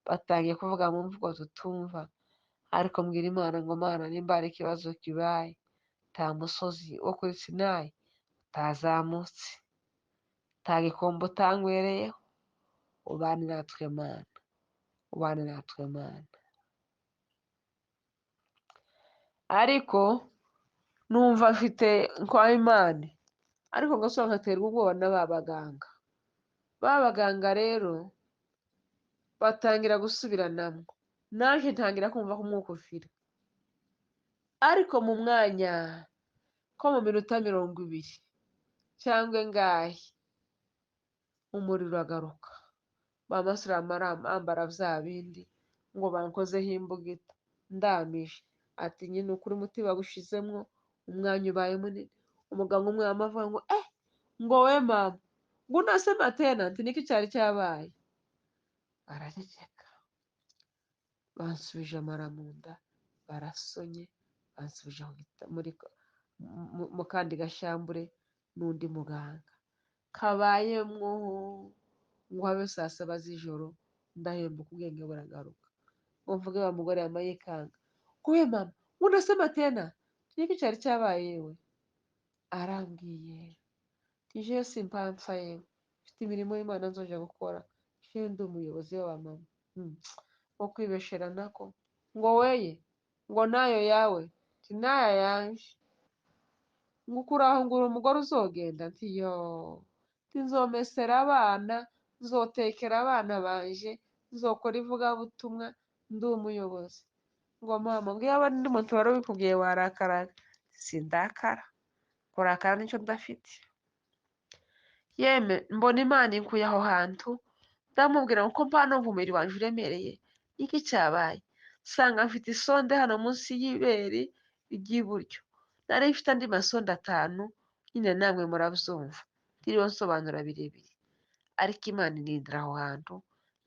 batangiye kuvuga mu mvugo tutumva, ariko mbwira Imana ngo Mana nimba hari ikibazo kibaye, nta musozi wo kuri Sinayi utazamutse, nta gikombe utanywereyeho, ubane natwe Mana, ubane natwe Mana. Ariko numva mfite kwa Imana, ariko ngasubira nkaterwa ubwoba na ba baganga. Ba baganga rero batangira gusubiranamo, naje ntangira kumva ko umwuka ushira, ariko mu mwanya ko mu minota 20 cyangwa ingahe umuriro uragaruka, ba basiramu bambara bya bindi ngo bankozeho imbugita ndamije, ati nyine ukuri umuti bagushizemwo, umwanya ubaye munini. Umuganga umwe yamavuga ngo we mama ngo unasema tena, nti niki cyari cyabaye, araceceka. Bansubije amara mu nda, barasonye, bansubije mu kandi gashambure n'undi muganga, kabayemwo ngo habe saa 7 z'ijoro, ndahembuka ubwenge buragaruka, ngo mvuge wa mugore yambaye ikanga ngo we mama ngo unasema tena, niki cyari cyabaye yewe, arambwiye tije simpamfa yewe, mfite imirimo y'Imana nzoja gukora, jewe ndi umuyobozi w'abamama, wo kwibeshera nako, ngo weye ngo nayo yawe, nti naya yanje, ngo ukuraho ngo uri umugore uzogenda, nti yoo, nti nzomesera abana, nzotekera abana banje, nzokora ivugabutumwa, ndi umuyobozi. Ngo mama ngo iyo aba ndi muntu wari ubikubwiye warakaraga, sindakara, kurakara nicyo ndafite. Yeme mbona Imana inkuye aho hantu, ndamubwira ngo ko mpa numva umubiri wanje uremereye, iki cyabaye? Nsanga mfite isonde hano munsi y'ibere ry'iburyo, nari mfite andi masonde 5, nyine namwe murabyumva, ndiriwe nsobanura birebire, ariko Imana inindira aho hantu,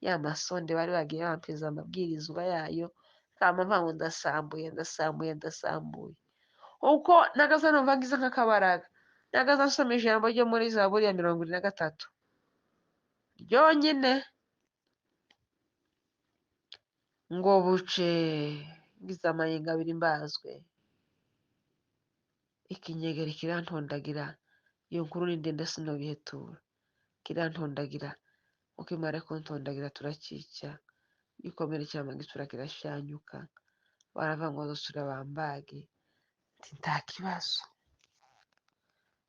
ya masonde bari bagiye bampiza amabwirizwa yayo, kama mva ngo ndasambuye ndasambuye ndasambuye, uko nagaza numva ngize nk'akabaraga, nagaza nsoma ijambo ryo muri Zaburi ya 23 ryonyine, ngo buce ngize amayinga 2 mbazwe, ikinyegeri kirantondagira, iyo nkuru ni ndende sinobihetura, kirantondagira, uko imara kuntondagira turakica, igikomere cy'amagisura kirashanyuka, baravuga ngo dusura bambage, nti nta kibazo.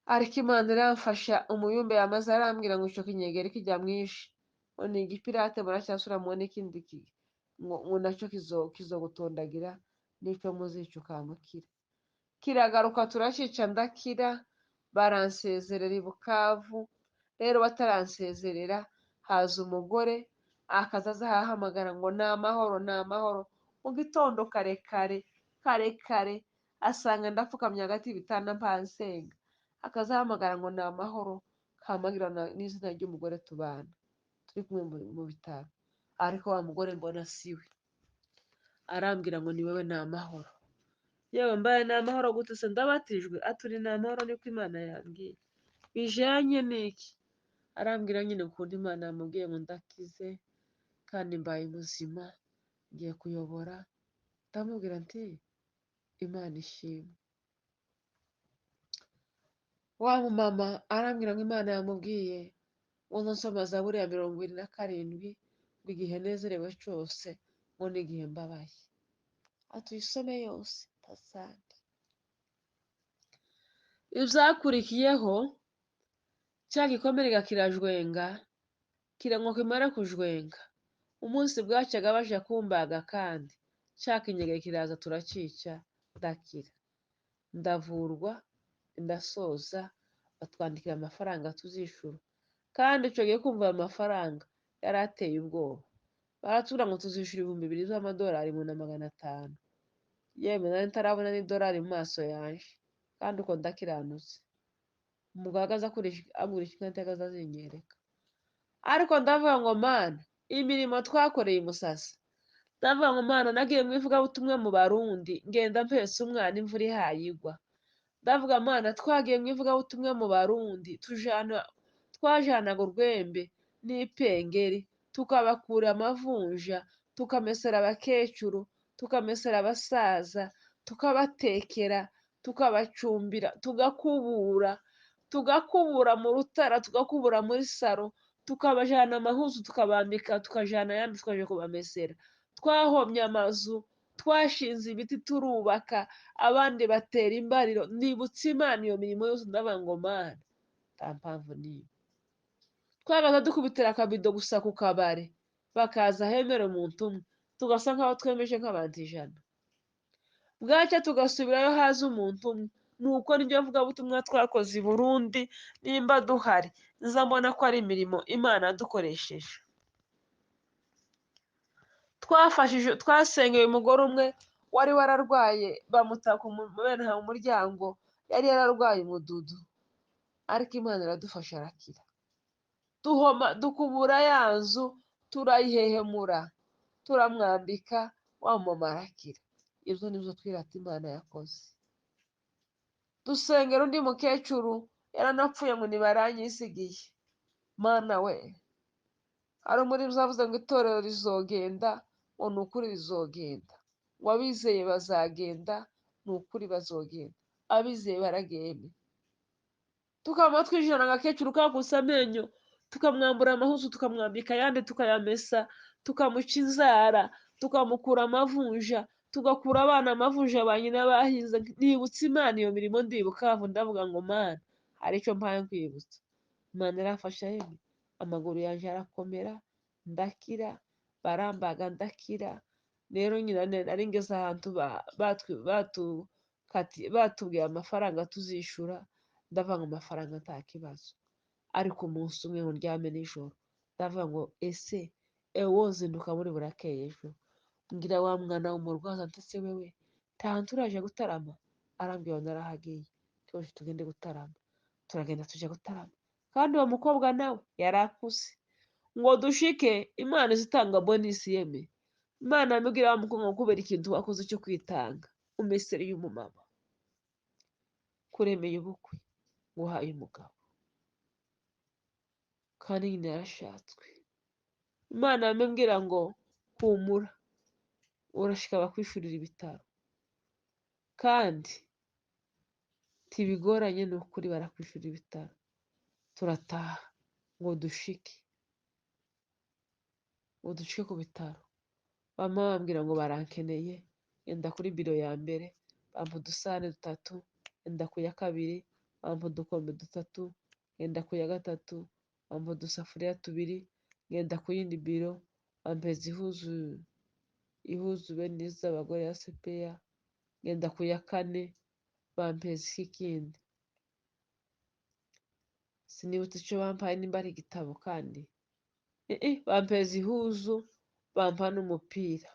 Ariko Imana iramfasha, umuyumbe yamaze arambwira ngo ico kinyegeri kijya mwishe, ngo ni igipirate muracyasura mubone ikindi ngo nacyo kizogutondagira, nico muzica ukamukira. Kiragaruka turacica ndakira, baransezerera i Bukavu. Rero bataransezerera haza umugore akaza aza ahamagara ngo ni amahoro ni amahoro, mu gitondo kare kare kare kare asanga ndapfukamye hagati y'ibitanda mpansenga, akaza ahamagara ngo ni amahoro, kamagira n'izina ry'umugore tubana turi kumwe mu bitaro, ariko wa mugore mbona siwe, arambwira ngo ni wewe ni amahoro. Yewe mbaye ni amahoro gute se ndabatijwe? Aturi ni amahoro niko Imana yambwiye, bijanye n'iki? Arambwira nyine ukuntu Imana yamubwiye ngo ndakize kandi mbaye muzima, ngiye kuyobora. Ndamubwira nti Imana ishimwe. Wa mumama arambwira ngo Imana yamubwiye ngo nsoma Zaburi ya 27 ngo igihe nezerewe cyose ngo n'igihe mbabaye, atuyisome yose tasande. Ibyakurikiyeho cya gikomere kirajwenga, kirango kimara kujwenga, umunsi bwacyaga baje kumbaga kandi cya kinyegeri kiraza turacica, ndakira, ndavurwa, ndasoza, batwandikira amafaranga tuzishura. Kandi icyo gihe kumva ayo mafaranga yari ateye ubwoba. Baratubwira ngo tuzishyura 2,000 z'amadolari 1,500. Yewe nari ntarabona n'idolari mu maso yanjye, kandi uko ndakiranutse. Umugabo aza agurisha inka atagaze azinyereka. Ariko ndavuga ngo Mana, imirimo twakoreye umusasa. Ndavuga ngo Mana, nagiye mu ivugabutumwa mu Barundi, ngenda mpetse umwana imvura ihaye igwa. Ndavuga Mana, twagiye mu ivugabutumwa mu Barundi, twajanaga urwembe n'ipengeri, tukabakura amavunja, tukamesera abakecuru, tukamesera abasaza, tukabatekera, tukabacumbira, tugakubura mu rutara, tugakubura muri saro, tukabajana amahuzu, tukabambika, tukajana ayandi twaje kubamesera. Twahomye amazu, twashinze ibiti turubaka, abandi batera imbariro. Nibutse Imana iyo mirimo yose, ndavuga ngo Mana, nta mpamvu n'imwe. Twagaza dukubitira akabido gusa ku kabare, bakaza hemerewe umuntu umwe, tugasa nk'aho twemeje nk'abantu 100. Bwacya tugasubirayo haza umuntu umwe. Nuko niryo vugabutumwa twakoze i Burundi. Nimba duhari, nza mbona ko ari imirimo Imana yadukoresheje. Twasengeye umugore umwe wari wararwaye, bamutaka mu muryango, yari yararwaye umududu, ariko Imana iradufasha arakira. Dukubura ya nzu, turayihehemura, turamwambika, wa mama arakira. Ibyo nibyo twirata Imana yakoze. Dusengera undi mukecuru yaranapfuye ngo ntibaranyisigiye. Mana we, hari umuririmbyi uzavuze ngo itorero rizogenda, ngo ni ukuri rizogenda, ngo abizeye bazagenda, ni ukuri bazogenda, abizeye baragenda. Tukaba twijana agakecuru kakutse amenyo, tukamwambura amahuzu, tukamwambika ayandi, tukayamesa, tukamuca inzara, tukamukura amavunja, tugakura abana amavunja ba nyina bahize. Nibutse Imana iyo mirimo, ndibuka ndavuga ngo Mana, hari icyo mpaye kwibutsa. Imana irafasha yemwe, amaguru yanjye arakomera, ndakira, barambaga ndakira. Rero nyine nari ngeze ahantu batubwiye amafaranga tuzishura, ndavuga ngo amafaranga nta kibazo. Ariko umunsi umwe ngo ndyame nijoro, ndavuga ngo ese wozinduka muri burakeye ejo. Ngira wa mwana w'umurwaza, ndetse wewe nta hantu turaje gutarama? Arambwira ngo narahagiye, tuje tugende gutarama. Turagenda tujya gutarama, kandi uwo mukobwa nawe yari akuze. Ngo dushike, Imana izitanga bonisi yeme. Imana yamubwira wa mukobwa ngo kubera ikintu wakoze cyo kwitanga, umesereye umumama, kuremeye ubukwe, nguhaye umugabo, kandi nyine yarashatswe. Imana yamubwira ngo humura, urashika bakwishurira ibitaro, kandi ntibigoranye, ni ukuri barakwishurira ibitaro. Turataha ngo dushike ku bitaro. Mama bambwira ngo barankeneye, enda kuri biro ya mbere, bampa udusahane 3, enda ku ya kabiri, bampa udukombe 3, enda ku ya gatatu, bampa udusafuriya 2, ngenda ku yindi biro, bampeza ihuzu bene iz'abagore ya sepeya, ngenda ku ya 4, bampeza ikindi sinibutse icyo bampaye, nimba ari igitabo, kandi bampeza ihuzu, bampa n'umupira.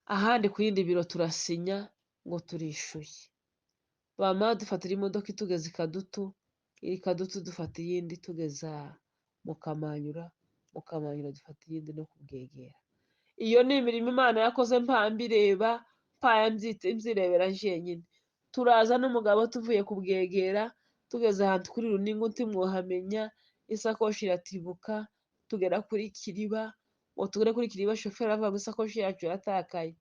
Ahandi ku yindi biro turasinya ngo turishyuye. Bamara dufatira imodoka itugeza i Kadutu, iri Kadutu dufata iyindi tugeza mu Kamanyura, mu Kamanyura dufata iyindi no kubwegera. Iyo ni imirimo Imana yakoze mpambireba, mzirebera njyenyine. Turaza n'umugabo tuvuye kubwegera, tugeze ahantu kuri Runingo ntimwohamenya, isakoshi iratibuka, tugera kuri Kiriba. Ngo tugere kuri Kiriba, shoferi avuga ngo isakoshi yacu yatakaye.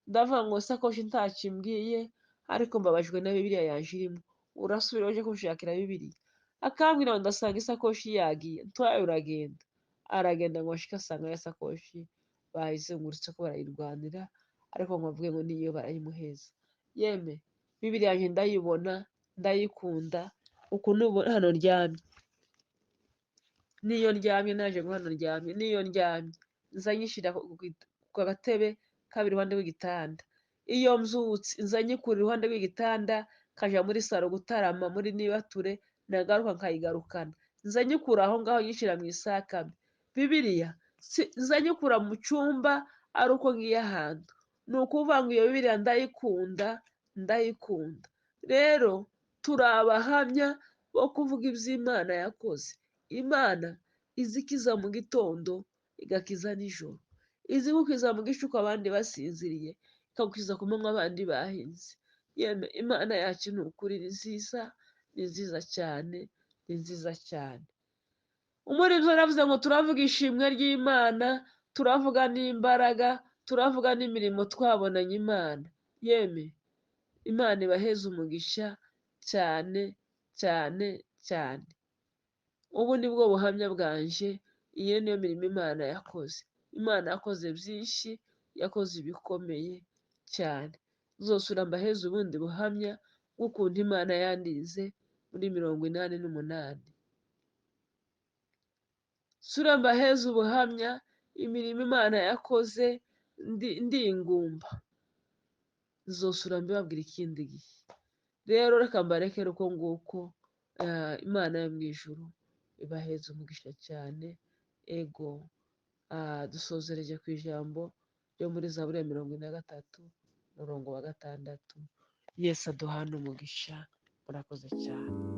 Ndavuga ngo isakoshi ntacyo imbwiye, ariko mbabajwe na Bibiliya yanjye irimo. Urasubira uje kunshakira Bibiliya? Akambwira ngo ndasanga isakoshi yagiye. Ntwaye uragenda. Aragenda ngo ashike asanga ya sakoshi bayizengurutse ko barayirwanira, ariko ngo avuge ngo niyo barayimuheza. Yeme, Bibiliya yanjye ndayibona, ndayikunda. Uku nubona hano ndyamye, niyo ndyamye, naje ngo hano ndyamye, niyo ndyamye nza nyishyira ku gatebe kabiri iruhande rw'igitanda. iyo mbyutse nza nyikura iruhande rw'igitanda nkajya muri salo gutarama muri nibature, nagaruka nkayigarukana, nza nyikura aho ngaho nyishyira mu isakame. Bibiliya nza nyikura mu cyumba ari uko ngiye ahantu. Ni ukuvuga ngo iyo Bibiliya ndayikunda, ndayikunda. Rero turi abahamya bo kuvuga iby'Imana yakoze. Imana izi ikiza mu gitondo igakiza nijoro, izi gukiza mu gicuku abandi basinziriye, ikagukiza ku manywa abandi bahinze. Yemwe Imana yacu ni ukuri ni nziza, ni nziza cyane, ni nziza cyane. Umuririmbyi yaravuze ngo turavuga ishimwe ry'Imana, turavuga n'imbaraga, turavuga n'imirimo twabonanye Imana. Yemwe Imana ibaheze umugisha cyane cyane cyane. Ubu ni bwo buhamya bwanje, iyo niyo mirimo Imana yakoze. Imana yakoze byinshi, yakoze ibikomeye cyane. Uzosura mbaheze ubundi buhamya bw'ukuntu Imana yandize muri 88. Sura mbaheze ubuhamya imirimo Imana yakoze ndi ingumba. Nzosura mbibabwira ikindi gihe. Rero reka mbarekere uko nguko. Imana yo mu ijuru ibaheze umugisha cyane. Ego dusozereje ku ijambo ryo muri Zaburi ya 43 umurongo wa 6. Yesu aduhane umugisha. Murakoze cyane.